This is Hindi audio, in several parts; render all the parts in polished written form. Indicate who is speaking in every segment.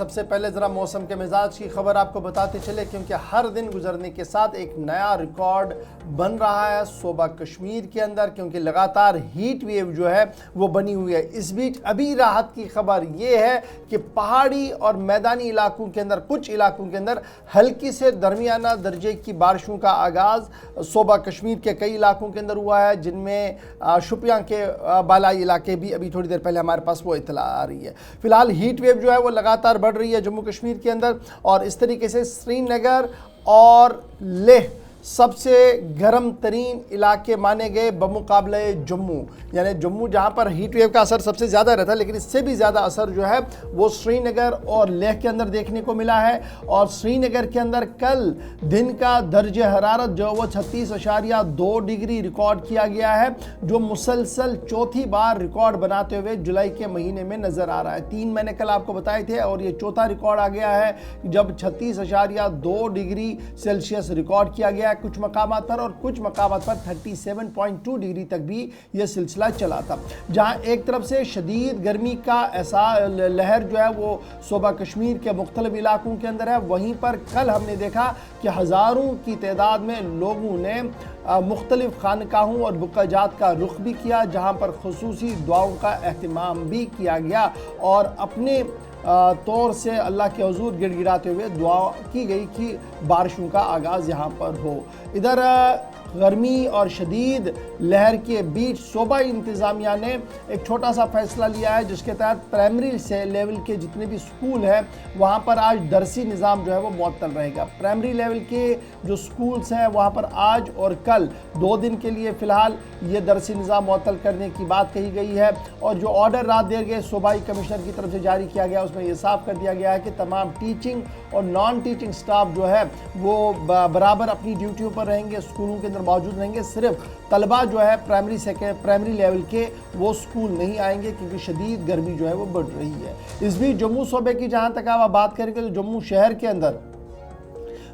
Speaker 1: सबसे पहले ज़रा मौसम के मिजाज की खबर आपको बताते चले, क्योंकि हर दिन गुजरने के साथ एक नया रिकॉर्ड बन रहा है सूबा कश्मीर के अंदर, क्योंकि लगातार हीट वेव जो है वो बनी हुई है। इस बीच अभी राहत की खबर ये है कि पहाड़ी और मैदानी इलाकों के अंदर, कुछ इलाकों के अंदर हल्की से दरमियाना दर्जे की बारिशों का आगाज़ सूबा कश्मीर के कई इलाकों के अंदर हुआ है, जिनमें शुपियाँ के बालाई इलाके भी अभी थोड़ी देर पहले हमारे पास वो इतला आ रही है। फिलहाल हीट वेव जो है वो लगातार बढ़ रही है जम्मू कश्मीर के अंदर, और इस तरीके से श्रीनगर और लेह सबसे गर्म तरीन इलाके माने गए बमुकाबले जम्मू। यानी जम्मू जहाँ पर हीट वेव का असर सबसे ज़्यादा रहता है, लेकिन इससे भी ज़्यादा असर जो है वो श्रीनगर और लेह के अंदर देखने को मिला है। और श्रीनगर के अंदर कल दिन का दर्ज हरारत जो वो 36.2 डिग्री रिकॉर्ड किया गया है, जो मुसलसल चौथी बार रिकॉर्ड बनाते हुए जुलाई के महीने में नज़र आ रहा है। 3 मैंने कल आपको बताए थे, और ये चौथा रिकॉर्ड आ गया है जब 36.2 डिग्री सेल्सियस रिकॉर्ड किया गया कुछ मकामात पर, और कुछ मकामात पर 37.2 डिग्री तक भी यह सिलसिला चला था। जहां एक तरफ से शदीद गर्मी का ऐसा लहर जो है वो सूबा कश्मीर के मुख्तलिफ इलाकों के अंदर है, वहीं पर कल हमने देखा कि हज़ारों की तादाद में लोगों ने मुख्तलिफ खानकाहों और बुक़ाजात का रुख भी किया, जहाँ पर खुसूसी दुआओं का एहतमाम भी किया गया, और अपने तौर से अल्लाह के हुजूर गिड़गिड़ाते हुए दुआ की गई कि बारिशों का आगाज़ यहाँ पर हो। इधर गर्मी और शदीद लहर के बीच सूबा इंतज़ामिया ने एक छोटा सा फैसला लिया है, जिसके तहत प्राइमरी से लेवल के जितने भी स्कूल हैं वहाँ पर आज दरसी निज़ाम जो है वो मुअत्तल रहेगा। प्राइमरी लेवल के जो स्कूल्स हैं वहाँ पर आज और कल 2 दिन के लिए फ़िलहाल ये दरसी निज़ाम मुअत्तल करने की बात कही गई है। और जो ऑर्डर रात देर गए सूबाई कमिश्नर की तरफ से जारी किया गया, उसमें ये साफ कर दिया गया है कि तमाम टीचिंग और नॉन टीचिंग स्टाफ जो है वो बराबर अपनी ड्यूटियों पर रहेंगे, स्कूलों के अंदर मौजूद रहेंगे। सिर्फ तलबा जो है प्राइमरी लेवल के वो स्कूल नहीं आएंगे, क्योंकि शदीद गर्मी जो है वो बढ़ रही है। इस बीच जम्मू सूबे की जहाँ तक आप बात करेंगे तो जम्मू शहर के अंदर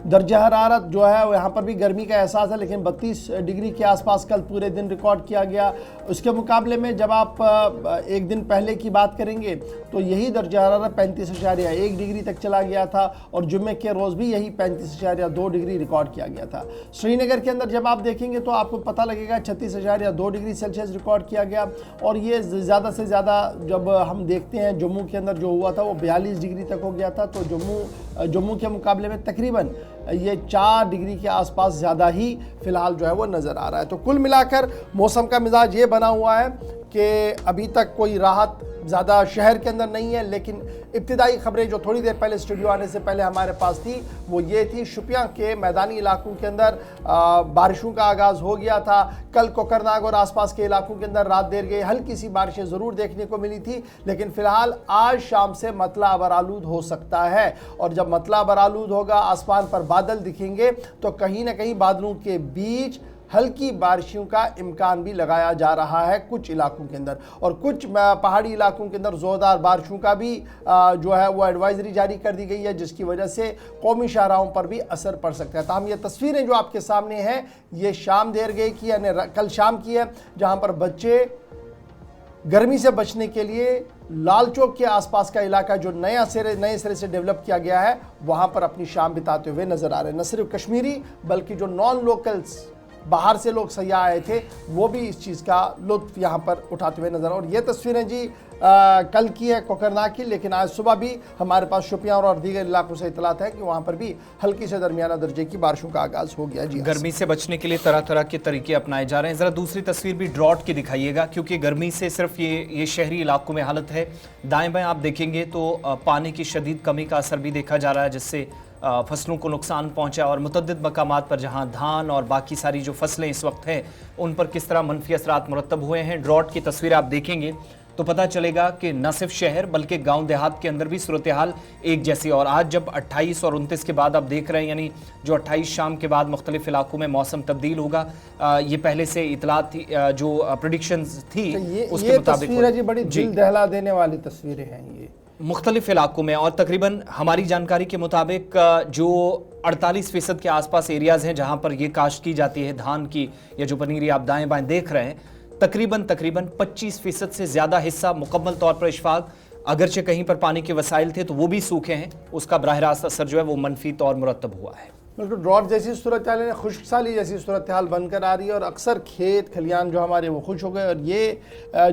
Speaker 1: दर्जा हरारत जो है यहाँ पर भी गर्मी का एहसास है, लेकिन 32 डिग्री के आसपास कल पूरे दिन रिकॉर्ड किया गया। उसके मुकाबले में जब आप एक दिन पहले की बात करेंगे तो यही दर्जा हरारत 35.1 डिग्री तक चला गया था, और जुम्मे के रोज़ भी यही 35.2 डिग्री रिकॉर्ड किया गया था। श्रीनगर के अंदर जब आप देखेंगे तो आपको पता लगेगा 36.2 डिग्री सेल्सियस रिकॉर्ड किया गया, और ये ज़्यादा से ज़्यादा जब हम देखते हैं जम्मू के अंदर जो हुआ था वो 42 डिग्री तक हो गया था। तो जम्मू के मुकाबले में तकरीबन ये 4 डिग्री के आसपास ज़्यादा ही फ़िलहाल जो है वो नज़र आ रहा है। तो कुल मिलाकर मौसम का मिजाज ये बना हुआ है कि अभी तक कोई राहत ज़्यादा शहर के अंदर नहीं है, लेकिन इब्तिदाई खबरें जो थोड़ी देर पहले स्टूडियो आने से पहले हमारे पास थी वो ये थी, शुपियाँ के मैदानी इलाकों के अंदर बारिशों का आगाज़ हो गया था। कल कोकरनाग और आसपास के इलाकों के अंदर रात देर गई हल्की सी बारिशें ज़रूर देखने को मिली थी, लेकिन फ़िलहाल आज शाम से मतला अबरालूद हो सकता है, और जब मतला अबरालूद होगा, आसमान पर बादल दिखेंगे, तो कहीं ना कहीं बादलों के बीच हल्की बारिशों का इम्कान भी लगाया जा रहा है कुछ इलाकों के अंदर, और कुछ पहाड़ी इलाकों के अंदर ज़ोरदार बारिशों का भी जो है वो एडवाइजरी जारी कर दी गई है, जिसकी वजह से कौमी शाहराहों पर भी असर पड़ सकता है। तमाम ये तस्वीरें जो आपके सामने हैं ये शाम देर गए की यानी कल शाम की है, जहाँ पर बच्चे गर्मी से बचने के लिए लाल चौक के आसपास का इलाका जो नए सिरे से डेवलप किया गया है वहाँ पर अपनी शाम बिताते हुए नज़र आ रहे हैं। न सिर्फ कश्मीरी बल्कि जो नॉन लोकल्स बाहर से लोग सयाह आए थे वो भी इस चीज़ का लुत्फ़ यहाँ पर उठाते हुए नजर। और ये तस्वीरें जी कल की है कोकरनाग की, लेकिन आज सुबह भी हमारे पास शुपियाँ और दीगर इलाकों से इतलात है कि वहाँ पर भी हल्की से दरमियाना दर्जे की बारिशों का आगाज़ हो गया। जी,
Speaker 2: गर्मी से बचने के लिए तरह तरह के तरीके अपनाए जा रहे हैं। ज़रा दूसरी तस्वीर भी ड्रॉट की दिखाइएगा, क्योंकि गर्मी से सिर्फ ये शहरी इलाकों में हालत है। दाएँ बाएँ आप देखेंगे तो पानी की शदीद कमी का असर भी देखा जा रहा है, जिससे फसलों को नुकसान पहुंचा, और मुतअद्दिद मकामात पर जहां धान और बाकी सारी जो फसलें इस वक्त हैं उन पर किस तरह मनफी असरात मुरतब हुए हैं। ड्रॉट की तस्वीर आप देखेंगे तो पता चलेगा कि न सिर्फ शहर बल्कि गांव देहात के अंदर भी सूरत हाल एक जैसी। और आज जब 28 और 29 के बाद आप देख रहे हैं, यानी जो 28 शाम के बाद मुख्तलिफ इलाकों में मौसम तब्दील होगा, ये पहले से इतलात थी, जो प्रेडिक्शंस थी उसके मुताबिक
Speaker 1: बड़ी दिल दहला देने वाली तस्वीरें हैं ये
Speaker 2: मुख्तलिफ इलाकों में। और तकरीबन हमारी जानकारी के मुताबिक जो 48% के आसपास एरियाज़ हैं जहां पर ये काश्त की जाती है धान की, या जो पनीरी आप दाएं बाएं देख रहे हैं, तकरीबन 25% से ज़्यादा हिस्सा मुकम्मल तौर पर इशफाक अगरचे कहीं पर पानी के वसाइल थे तो वो भी सूखे हैं, उसका बराह रास्त असर जो है वो मनफी तौर मुरतब हुआ है।
Speaker 1: बिल्कुल ड्रॉट जैसी सूरत हाल है, खुश्क साली जैसी सूरत हाल बनकर आ रही है और अक्सर खेत खलियान जो हमारे वो खुश हो गए और ये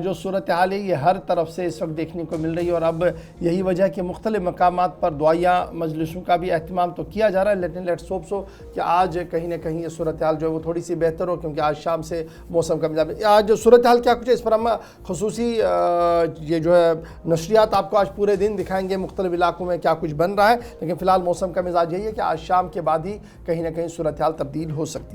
Speaker 1: जो सूरत हाल है ये हर तरफ से इस वक्त देखने को मिल रही है। और अब यही वजह कि मुख्तलिफ मकामात पर दुआयाँ मजलिसों का भी अहतमाम तो किया जा रहा है, लेकिन लेट्स होप सो कि आज कहीं ना कहीं ये सूरत हाल जो है वो थोड़ी सी बेहतर हो, क्योंकि आज शाम से मौसम का मिजाज। आज सूरत हाल क्या कुछ है इस पर हम खसूसी ये जो है नशरियात आपको आज पूरे दिन दिखाएंगे मुख्तलिफ इलाकों में क्या कुछ बन रहा है, लेकिन फ़िलहाल मौसम का मिजाज यही है कि आज शाम के बाद ही कहीं ना कहीं सूरत हाल तब्दील हो सकती है।